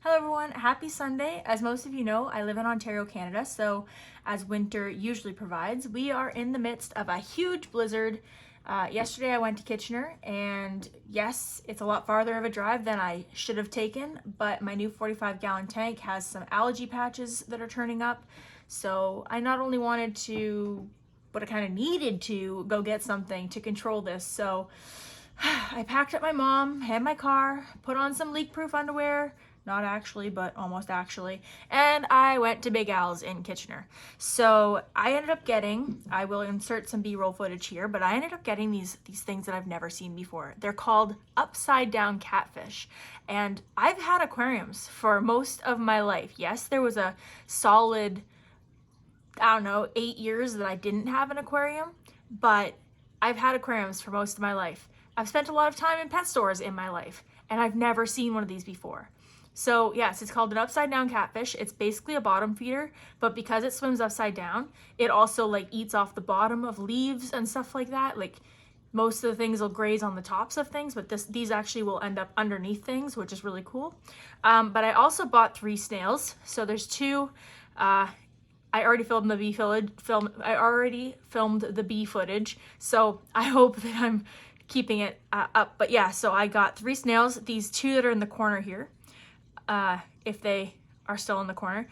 Hello everyone, happy Sunday. As most of you know, I live in Ontario, Canada, so as winter usually provides, we are in the midst of a huge blizzard. Yesterday I went to Kitchener, and yes, it's a lot farther of a drive than I should have taken, but my new 45-gallon tank has some algae patches that are turning up, so I not only wanted to, but I kind of needed to go get something to control this, so I packed up my mom and my car, put on some leak-proof underwear, not actually, but almost actually, and I went to Big Al's in Kitchener. So I ended up getting, I will insert some B-roll footage here, but I ended up getting these things that I've never seen before. They're called upside down catfish, and I've had aquariums for most of my life. Yes, there was a solid, I don't know, 8 years that I didn't have an aquarium, but I've had aquariums for most of my life. I've spent a lot of time in pet stores in my life, and I've never seen one of these before. So yes, it's called an upside down catfish. It's basically a bottom feeder, but because it swims upside down, it also like eats off the bottom of leaves and stuff like that. Like most of the things will graze on the tops of things, but these actually will end up underneath things, which is really cool. But I also bought 3 snails. So there's 2. I already filmed the bee footage, so I hope that I'm keeping it up. But yeah, so I got 3 snails. These 2 that are in the corner here, if they are still in the corner,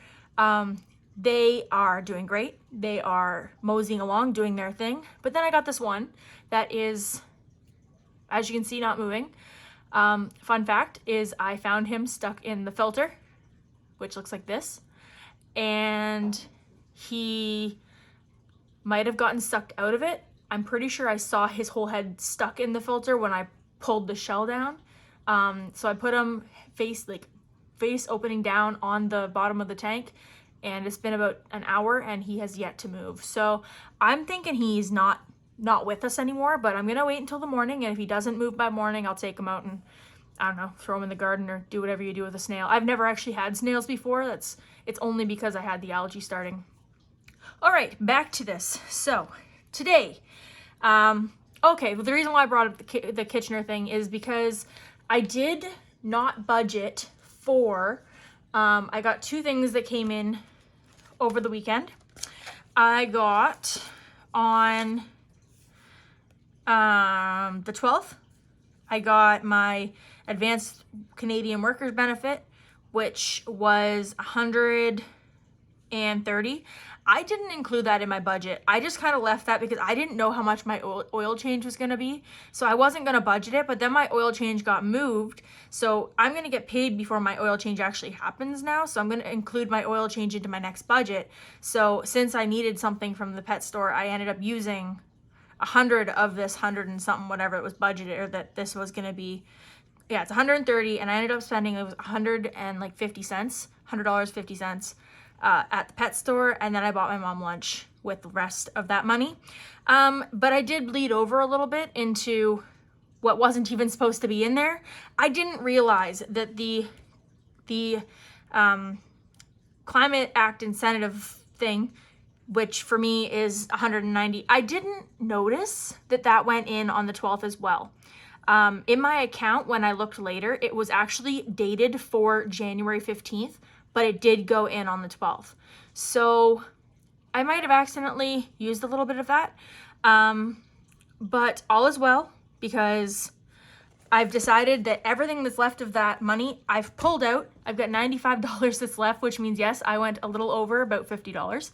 they are doing great. They are moseying along, doing their thing. But then I got this one that is, as you can see, not moving. Fun fact is I found him stuck in the filter, which looks like this, and he might have gotten sucked out of it. I'm pretty sure I saw his whole head stuck in the filter when I pulled the shell down. So I put him face opening down on the bottom of the tank, and it's been about an hour and he has yet to move. So I'm thinking he's not with us anymore, but I'm gonna wait until the morning, and if he doesn't move by morning, I'll take him out and, I don't know, throw him in the garden or do whatever you do with a snail. I've never actually had snails before. It's only because I had the algae starting. All right, back to this. So today, okay, well, the reason why I brought up the Kitchener thing is because I did not budget for, I got 2 things that came in over the weekend. I got on the 12th, I got my advanced Canadian workers benefit, which was $130. I didn't include that in my budget. I just kind of left that because I didn't know how much my oil change was going to be. So I wasn't going to budget it, but then my oil change got moved. So I'm going to get paid before my oil change actually happens now. So I'm going to include my oil change into my next budget. So since I needed something from the pet store, I ended up using 100 of this 100 and something, whatever it was budgeted, or that this was going to be. Yeah, it's 130, and I ended up spending, it was $100.50 at the pet store, and then I bought my mom lunch with the rest of that money. But I did bleed over a little bit into what wasn't even supposed to be in there. I didn't realize that the Climate Act incentive thing, which for me is 190, I didn't notice that went in on the 12th as well. In my account, when I looked later, it was actually dated for January 15th, but it did go in on the 12th. So I might have accidentally used a little bit of that. But all is well, because I've decided that everything that's left of that money, I've pulled out. I've got $95 that's left, which means, yes, I went a little over, about $50.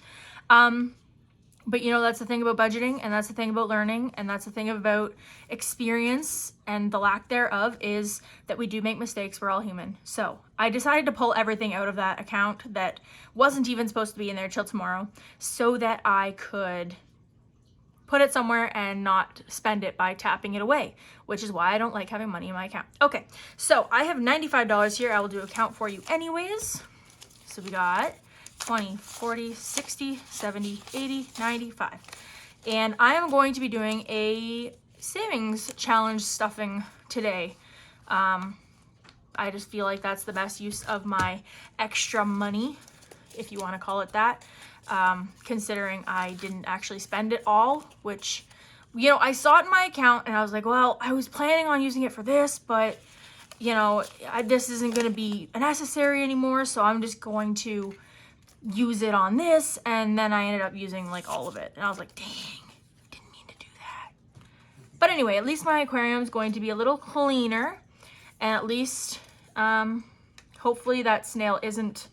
But you know, that's the thing about budgeting, and that's the thing about learning, and that's the thing about experience and the lack thereof, is that we do make mistakes. We're all human. So I decided to pull everything out of that account that wasn't even supposed to be in there till tomorrow, so that I could put it somewhere and not spend it by tapping it away, which is why I don't like having money in my account. Okay, so I have $95 here. I will do a count for you anyways. So we got 20, 40, 60, 70, 80, 95. And I am going to be doing a savings challenge stuffing today. I just feel like that's the best use of my extra money, if you want to call it that, considering I didn't actually spend it all, which, you know, I saw it in my account and I was like, well, I was planning on using it for this, but you know, this isn't going to be necessary anymore, so I'm just going to use it on this. And then I ended up using like all of it. And I was like, dang, didn't mean to do that. But anyway, at least my aquarium is going to be a little cleaner. And at least, hopefully that snail isn't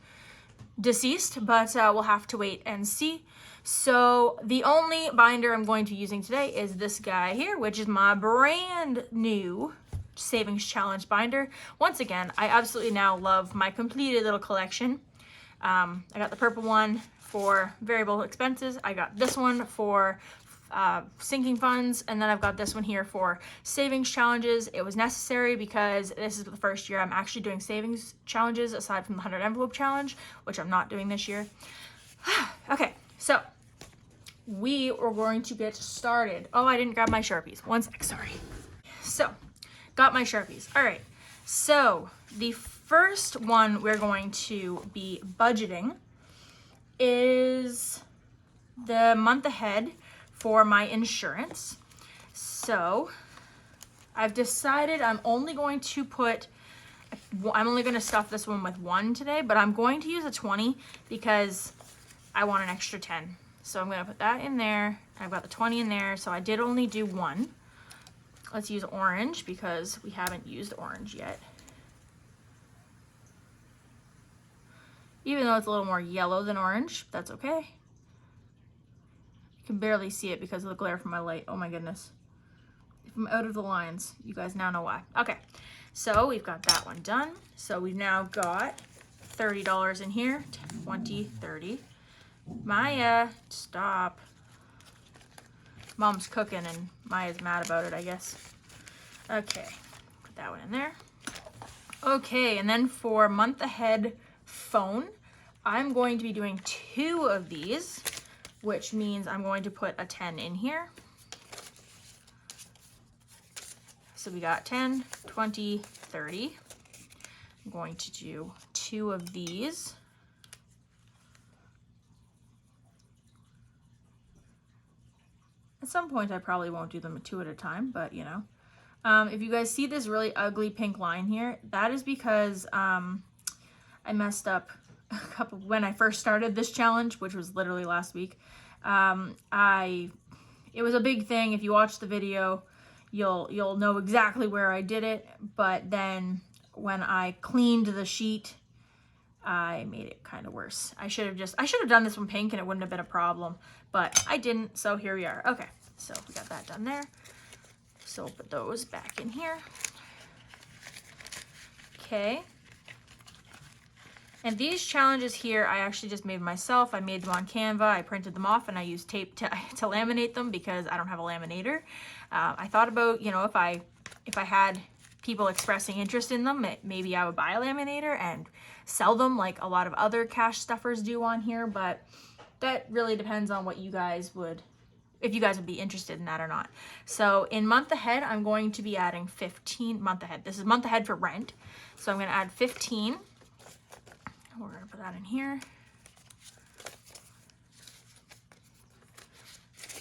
deceased, but we'll have to wait and see. So the only binder I'm going to be using today is this guy here, which is my brand new Savings Challenge binder. Once again, I absolutely now love my completed little collection. I got the purple one for variable expenses. I got this one for sinking funds, and then I've got this one here for savings challenges. It was necessary because this is the first year I'm actually doing savings challenges aside from the 100 envelope challenge, which I'm not doing this year. Okay, so we are going to get started. Oh, I didn't grab my Sharpies. One sec, sorry. So, got my Sharpies. All right, so the first one we're going to be budgeting is the month ahead for my insurance. So I've decided I'm only going to stuff this one with 1 today, but I'm going to use a 20 because I want an extra 10. So I'm gonna put that in there. I've got the 20 in there, so I did only do 1. Let's use orange because we haven't used orange yet. Even though it's a little more yellow than orange, that's okay. You can barely see it because of the glare from my light. Oh my goodness. If I'm out of the lines, you guys now know why. Okay, so we've got that one done. So we've now got $30 in here, 20, 30. Maya, stop. Mom's cooking and Maya's mad about it, I guess. Okay, put that one in there. Okay, and then for month ahead phone, I'm going to be doing 2 of these, which means I'm going to put a 10 in here. So we got 10, 20, 30. I'm going to do 2 of these. At some point, I probably won't do them 2 at a time, but you know. If you guys see this really ugly pink line here, that is because I messed up when I first started this challenge, which was literally last week. It was a big thing. If you watch the video, you'll know exactly where I did it. But then when I cleaned the sheet, I made it kind of worse. I should have done this one pink and it wouldn't have been a problem, but I didn't, so here we are. Okay, so we got that done there. So we'll put those back in here. Okay. And these challenges here, I actually just made myself. I made them on Canva. I printed them off and I used tape to laminate them because I don't have a laminator. I thought about, you know, if I had people expressing interest in them, maybe I would buy a laminator and sell them like a lot of other cash stuffers do on here, but that really depends on what you guys would, if you guys would be interested in that or not. So in month ahead, I'm going to be adding 15 month ahead. This is month ahead for rent. So I'm going to add 15. We're going to put that in here.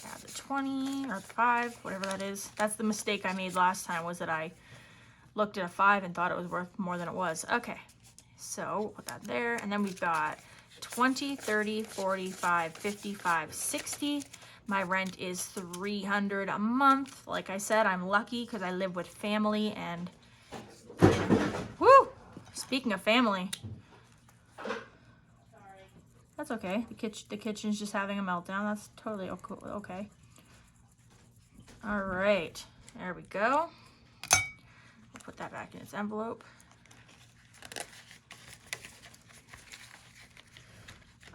Add the 20 or the 5, whatever that is. That's the mistake I made last time, was that I looked at a 5 and thought it was worth more than it was. Okay, so we'll put that there. And then we've got 20, 30, 45, 55, 60. My rent is $300 a month. Like I said, I'm lucky because I live with family and, woo! Speaking of family. Sorry. That's okay. The kitchen's just having a meltdown. That's totally okay. All right, there we go. We'll put that back in its envelope.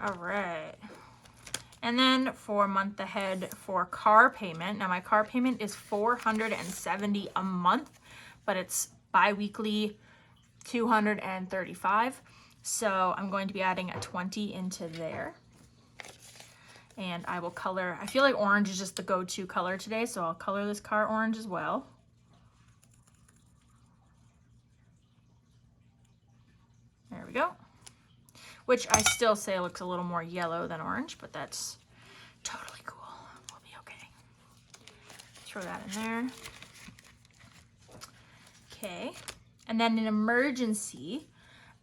All right. And then for month ahead for car payment. Now my car payment is $470 a month, but it's bi-weekly $235. So I'm going to be adding a 20 into there. And I will color, I feel like orange is just the go-to color today, so I'll color this car orange as well. There we go. Which I still say looks a little more yellow than orange, but that's totally cool. We'll be okay. Throw that in there. Okay. And then in emergency,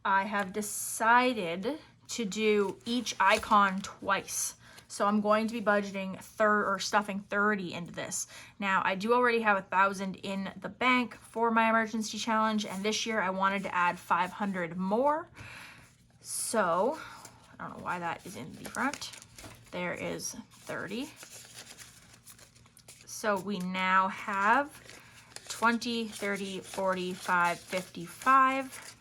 I have decided to do each icon twice. So I'm going to be budgeting stuffing 30 into this. Now I do already have 1,000 in the bank for my emergency challenge, and this year I wanted to add 500 more. So I don't know why that is in the front. There is 30. So we now have 20, 30, 45, 55.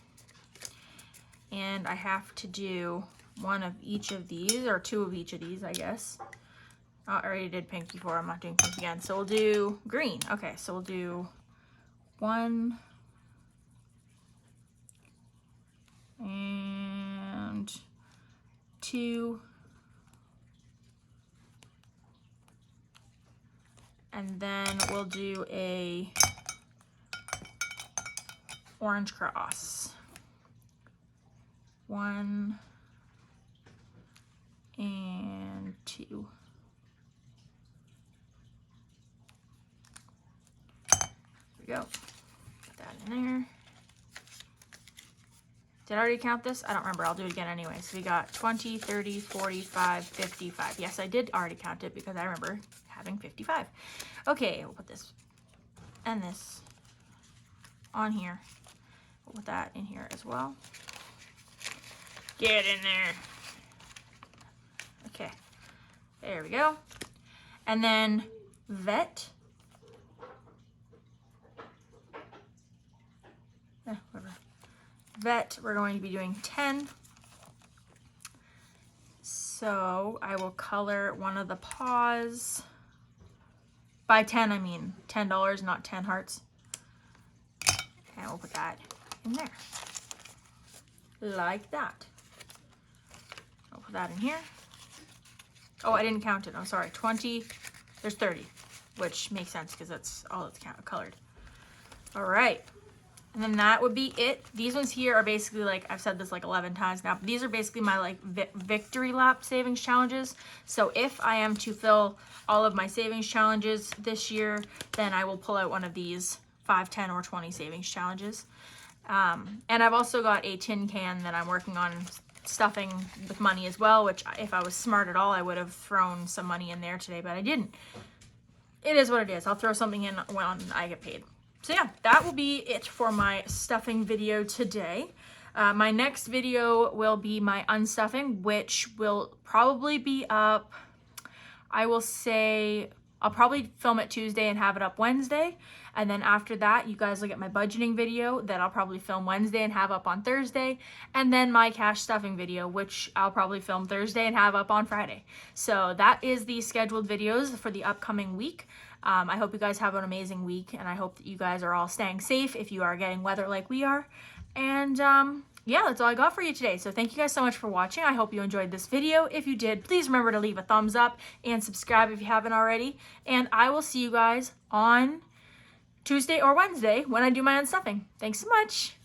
And I have to do one of each of these, or two of each of these, I guess. Oh, I already did pink before, I'm not doing pink again. So we'll do green. Okay, so we'll do 1 and 2. And then we'll do a orange cross. 1 and 2. There we go. Put that in there. Did I already count this? I don't remember. I'll do it again anyway. So we got 20, 30, 45, 55. Yes, I did already count it because I remember having 55. Okay, we'll put this and this on here. We'll put that in here as well. Get in there. Okay, there we go. And then vet. Whatever. Vet, we're going to be doing 10. So I will color one of the paws. By 10, I mean $10, not 10 hearts. And we'll put that in there. Like that. I'll put that in here. Oh, I didn't count it. I'm sorry. 20. There's 30, which makes sense because that's all it's colored. All right. And then that would be it. These ones here are basically like, I've said this like 11 times now, but these are basically my like victory lap savings challenges. So if I am to fill all of my savings challenges this year, then I will pull out one of these 5, 10, or 20 savings challenges. And I've also got a tin can that I'm working on stuffing with money as well, which if I was smart at all, I would have thrown some money in there today, but I didn't. It is what it is. I'll throw something in when I get paid. So yeah, that will be it for my stuffing video today. My next video will be my unstuffing, which will probably be up, I will say, I'll probably film it Tuesday and have it up Wednesday. And then after that, you guys will get my budgeting video that I'll probably film Wednesday and have up on Thursday. And then my cash stuffing video, which I'll probably film Thursday and have up on Friday. So that is the scheduled videos for the upcoming week. I hope you guys have an amazing week, and I hope that you guys are all staying safe if you are getting weather like we are. And yeah, that's all I got for you today. So thank you guys so much for watching. I hope you enjoyed this video. If you did, please remember to leave a thumbs up and subscribe if you haven't already. And I will see you guys on Tuesday or Wednesday when I do my unstuffing. Thanks so much.